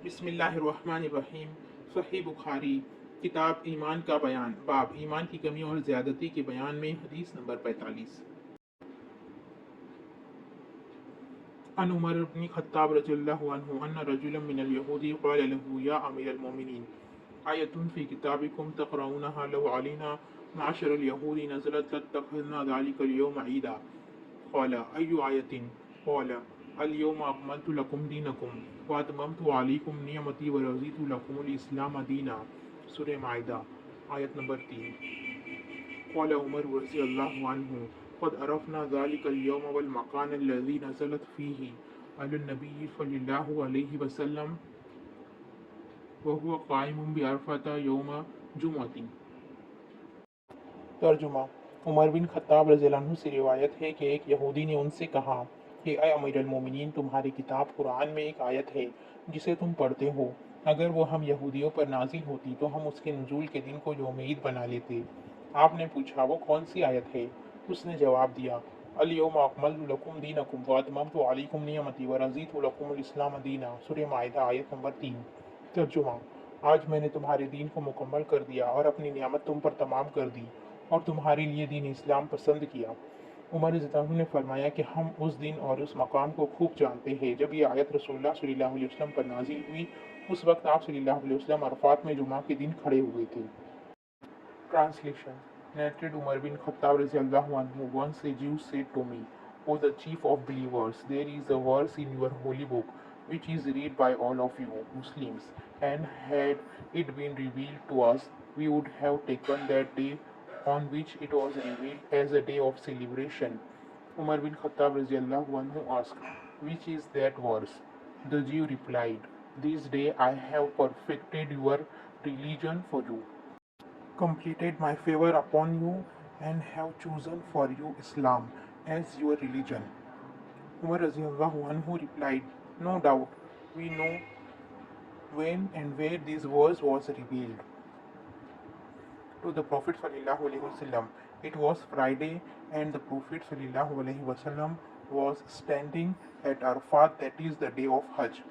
بسم اللہ الرحمن الرحیم۔ صحیح بخاری کتاب ایمان کا بیان، باب ایمان کی کمی اور زیادتی کے بیان میں حدیث نمبر 45۔ عن عمر بن خطاب رضی اللہ عنہ ان رجلا من اليہود قال له یا امیر المومنین آیت فی کتابکم تقرؤونها لو علینا معشر اليہود نزلت لاتخذنا ذلك اليوم عیدا قال ای آیت قال اليوم اکملت لکم دینکم واتممت علیکم نعمتی ورضیت لکم الاسلام دینا۔ سورہ مائدہ آیت نمبر 3۔ قال عمر رضی اللہ عنہ قد عرفنا ذلك اليوم والمكان الذي نزلت فيه على النبي صلی اللہ علیہ وسلم وهو قائم بعرفة يوم جمعة۔ ترجمہ: عمر بن خطاب رضی اللہ عنہ سے روایت ہے کہ ایک یہودی نے ان سے کہا کہ اے امیر المومنین، تمہاری کتاب قرآن میں ایک آیت ہے جسے تم پڑھتے ہو، اگر وہ ہم یہودیوں پر نازل ہوتی تو ہم اس کے نزول کے دن کو یوم عید بنا لیتے۔ آپ نے پوچھا وہ کون سی آیت ہے؟ اس نے جواب دیا الیوم اکملت لکم دینکم واتممت علیکم نعمتی ورضیت لکم الاسلام دینا۔ سورہ مائدہ آیت نمبر 3۔ ترجمہ: آج میں نے تمہارے دین کو مکمل کر دیا اور اپنی نعمت تم پر تمام کر دی اور تمہارے لیے دین اسلام پسند کیا۔ عمر رضی اللہ عنہ نے فرمایا کہ ہم اس دن اور اس مقام کو خوب جانتے ہیں جب یہ آیت رسول اللہ صلی اللہ علیہ وسلم پر نازل ہوئی۔ اس وقت آپ صلی اللہ علیہ وسلم عرفات میں جمعہ کے دن کھڑے ہوئے تھے۔ Translation: Narrated Umar bin Khattab radiallahu anhu, once a Jew said to me, O the chief of believers, there is a verse in your holy book which is read by all of you Muslims, and had it been revealed to us, we would have taken that day on which it was revealed as a day of celebration. Umar bin Khattab radiallahu anhu asked, which is that verse? The Jew replied, this day I have perfected your religion for you, completed my favor upon you, and have chosen for you Islam as your religion. Umar radiallahu anhu replied, no doubt, we know when and where this verse was revealed to the Prophet sallallahu alaihi wasallam. It was Friday, and the Prophet sallallahu alaihi wasallam was standing at Arafat, that is the day of Hajj.